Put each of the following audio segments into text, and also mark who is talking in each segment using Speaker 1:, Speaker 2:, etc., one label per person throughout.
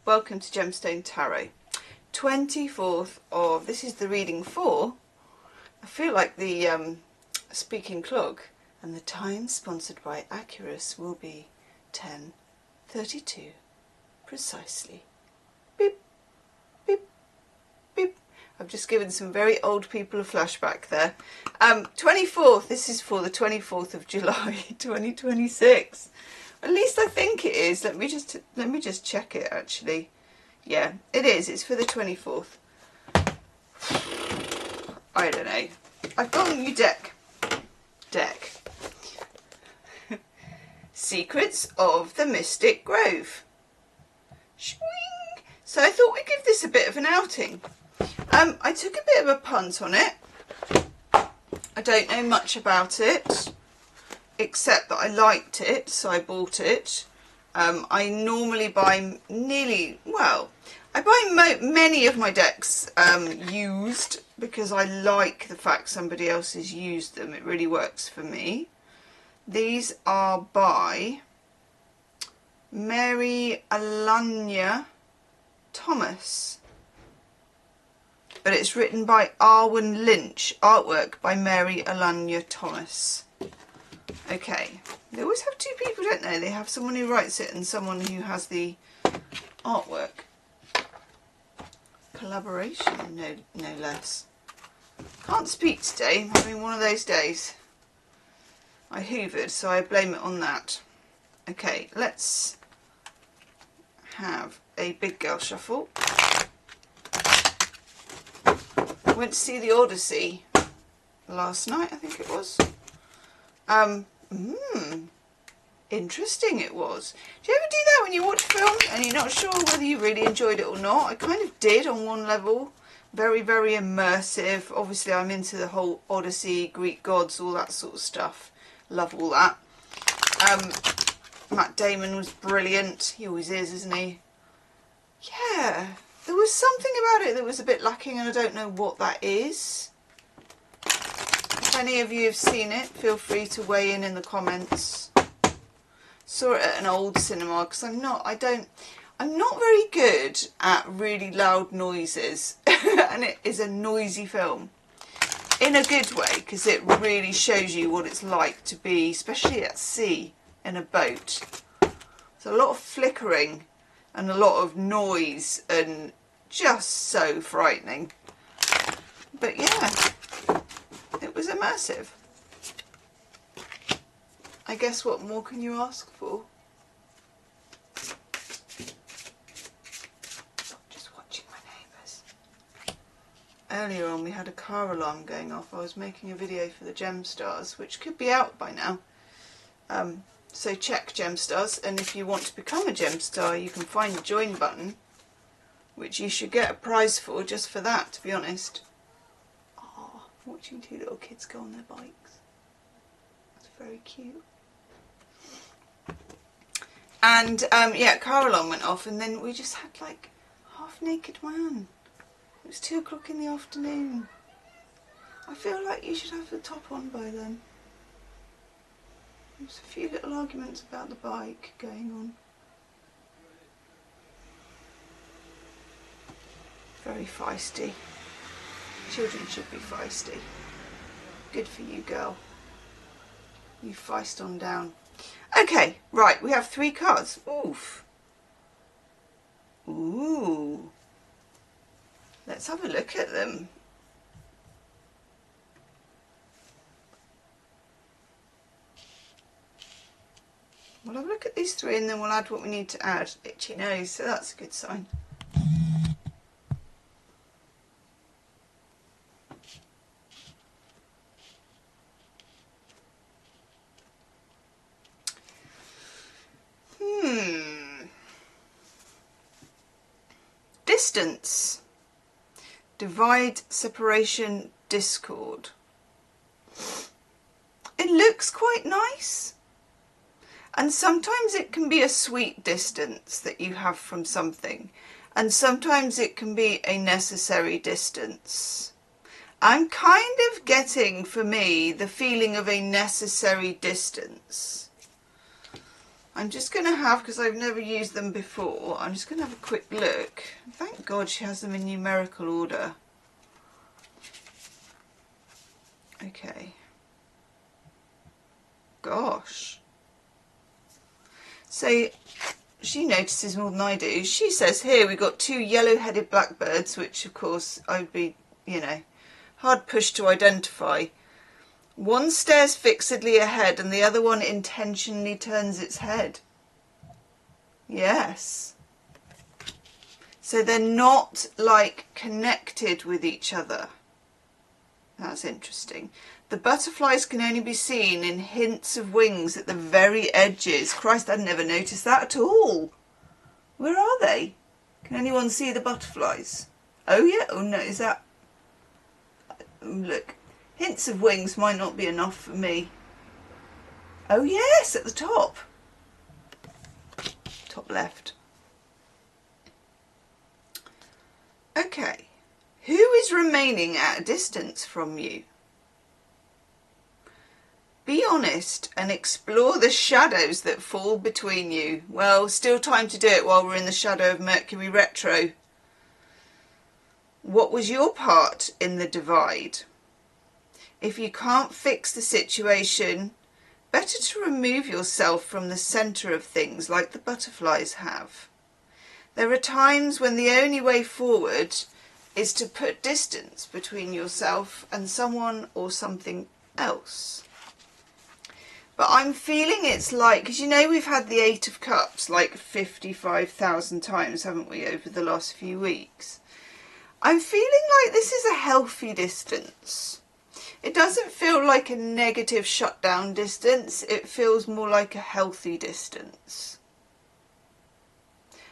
Speaker 1: welcome to Gemstone Tarot. 24th of, this is the reading for, I feel like the speaking clock, and the time sponsored by Accurus will be 10:32 precisely. Beep, beep, beep. I've just given some very old people a flashback there. 24th, this is for the 24th of July 2026. At least I think it is. Let me just check it actually. Yeah, it is. It's for the 24th. I don't know. I've got a new deck. Secrets of the Mystic Grove. Shwing. So I thought we'd give this a bit of an outing. I took a bit of a punt on it. I don't know much about it, except that I liked it, so I bought it. I normally buy I buy many of my decks used because I like the fact somebody else has used them. It really works for me. These are by Mary Alanya Thomas, but it's written by Arwen Lynch, artwork by Mary Alanya Thomas. Okay, they always have two people, don't they? They have someone who writes it and someone who has the artwork. Collaboration, no less. Can't speak today, I'm having one of those days. I hoovered, so I blame it on that. Okay, let's have a big girl shuffle. I went to see the Odyssey last night, I think it was. Interesting it was. Do you ever do that when you watch film and you're not sure whether you really enjoyed it or not? I kind of did on one level. Very, very immersive. Obviously I'm into the whole Odyssey, Greek gods, all that sort of stuff. Love all that. Matt Damon was brilliant. He always is, isn't he? Yeah. There was something about it that was a bit lacking and I don't know what that is. If any of you have seen it, feel free to weigh in the comments. Saw it at an old cinema because I'm not very good at really loud noises and it is a noisy film in a good way because it really shows you what it's like to be, especially at sea in a boat. There's a lot of flickering and a lot of noise and just so frightening. But yeah, it was immersive. I guess what more can you ask for? Just watching my neighbours. Earlier on we had a car alarm going off. I was making a video for the Gemstars, which could be out by now. So check Gemstars, and if you want to become a Gemstar you can find the join button, which you should get a prize for just for that, to be honest. Oh, watching two little kids go on their bikes. That's very cute. And yeah, car alarm went off and then we just had like half naked man. It was 2 o'clock in the afternoon. I feel like you should have the top on by then. There's a few little arguments about the bike going on. Very feisty. Children should be feisty. Good for you, girl. You feist on down. Okay, right, we have 3 cards. Oof. Ooh. Let's have a look at them. We'll have a look at these 3 and then we'll add what we need to add. Itchy nose, so that's a good sign. Distance. Divide, separation, discord. It looks quite nice. And sometimes it can be a sweet distance that you have from something. And sometimes it can be a necessary distance. I'm kind of getting, for me, the feeling of a necessary distance. I'm just going to have, because I've never used them before, I'm just going to have a quick look. Thank God she has them in numerical order. Okay. Gosh. So she notices more than I do. She says here we've got 2 yellow-headed blackbirds, which of course I'd be, you know, hard pushed to identify. One stares fixedly ahead and the other one intentionally turns its head. Yes. So they're not like connected with each other. That's interesting. The butterflies can only be seen in hints of wings at the very edges. Christ, I'd never noticed that at all. Where are they? Can anyone see the butterflies? Oh yeah, oh no, is that... Look, hints of wings might not be enough for me. Oh yes, at the top. Top left. Okay, who is remaining at a distance from you? Be honest and explore the shadows that fall between you. Well, still time to do it while we're in the shadow of Mercury retro. What was your part in the divide? If you can't fix the situation, better to remove yourself from the centre of things like the butterflies have. There are times when the only way forward is to put distance between yourself and someone or something else. But I'm feeling it's like, because you know we've had the 8 of Cups like 55,000 times, haven't we, over the last few weeks? I'm feeling like this is a healthy distance. It doesn't feel like a negative shutdown distance, it feels more like a healthy distance.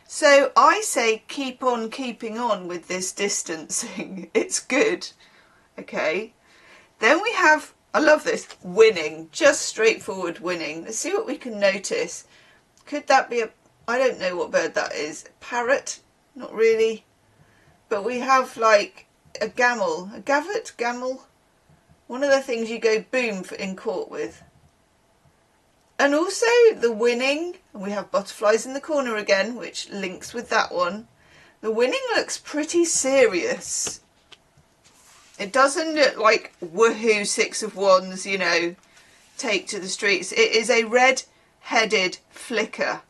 Speaker 1: So I say keep on keeping on with this distancing. It's good. Okay. Then we have, I love this, winning. Just straightforward winning. Let's see what we can notice. Could that be a, I don't know what bird that is. A parrot? Not really. But we have like a gamel. A gavet? Gamel? One of the things you go boom in court with. And also the winning, and we have butterflies in the corner again, which links with that one. The winning looks pretty serious. It doesn't look like woohoo 6 of Wands, you know, take to the streets. It is a red-headed flicker.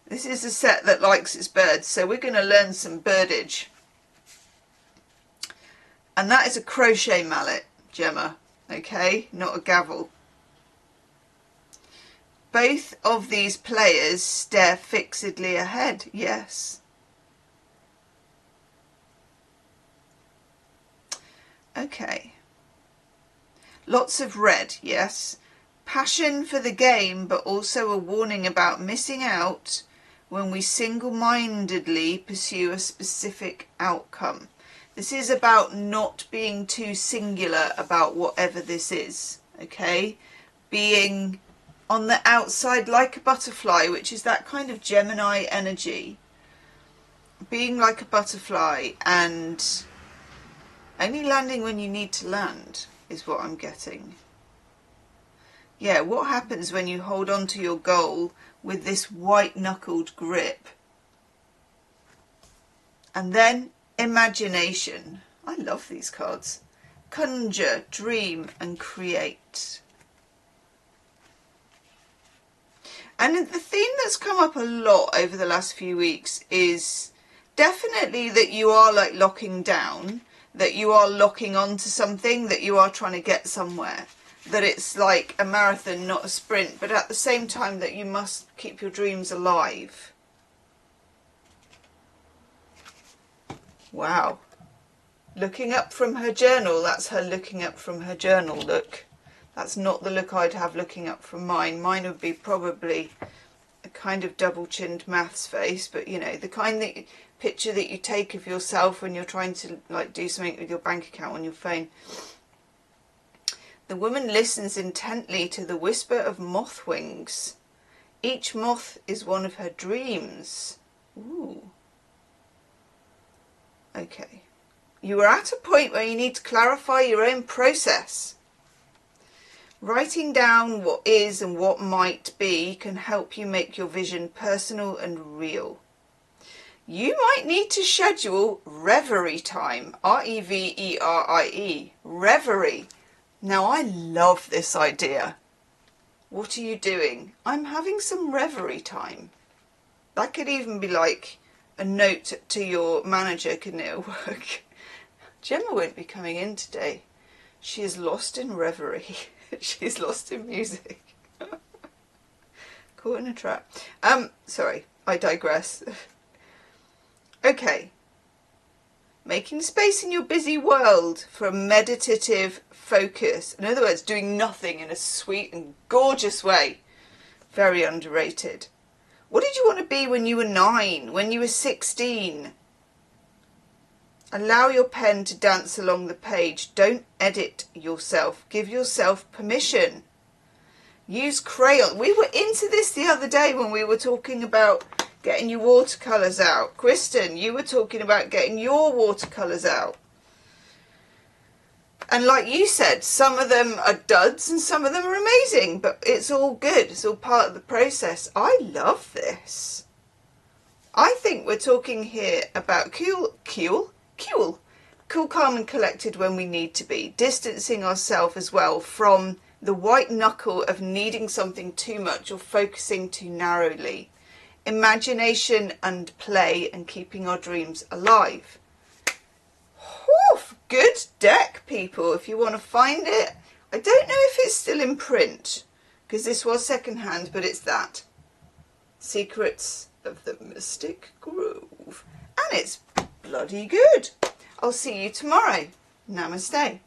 Speaker 1: This is a set that likes its birds, so we're going to learn some birdage. And that is a crochet mallet, Gemma, okay, not a gavel. Both of these players stare fixedly ahead, yes. Okay. Lots of red, yes. Passion for the game, but also a warning about missing out when we single-mindedly pursue a specific outcome. This is about not being too singular about whatever this is, okay? Being on the outside like a butterfly, which is that kind of Gemini energy. Being like a butterfly and only landing when you need to land is what I'm getting. Yeah, what happens when you hold on to your goal with this white-knuckled grip? And then imagination. I love these cards. Conjure, dream and create. And the theme that's come up a lot over the last few weeks is definitely that you are like locking down, that you are locking onto something, that you are trying to get somewhere, that it's like a marathon, not a sprint, but at the same time that you must keep your dreams alive. Wow. Looking up from her journal, that's her looking up from her journal look. That's not the look I'd have looking up from mine. Mine would be probably a kind of double-chinned maths face, but you know, the kind that picture that you take of yourself when you're trying to like do something with your bank account on your phone. The woman listens intently to the whisper of moth wings. Each moth is one of her dreams. Ooh. Okay. You are at a point where you need to clarify your own process. Writing down what is and what might be can help you make your vision personal and real. You might need to schedule reverie time, R-E-V-E-R-I-E, reverie. Now I love this idea. What are you doing? I'm having some reverie time. That could even be like a note to your manager, couldn't it, at work? Gemma won't be coming in today. She is lost in reverie. She's lost in music. Caught in a trap. Sorry, I digress. Okay. Making space in your busy world for a meditative focus. In other words, doing nothing in a sweet and gorgeous way. Very underrated. What did you want to be when you were 9? When you were 16? Allow your pen to dance along the page. Don't edit yourself. Give yourself permission. Use crayon. We were into this the other day when we were talking about getting your watercolours out. Kristen, you were talking about getting your watercolours out. And like you said, some of them are duds and some of them are amazing, but it's all good. It's all part of the process. I love this. I think we're talking here about cool, calm and collected when we need to be. Distancing ourselves as well from the white knuckle of needing something too much or focusing too narrowly. Imagination and play and keeping our dreams alive. Oof, good deck, people. If you want to find it, I don't know if it's still in print because this was secondhand, but it's that. Secrets of the Mystic Grove. And it's bloody good. I'll see you tomorrow. Namaste.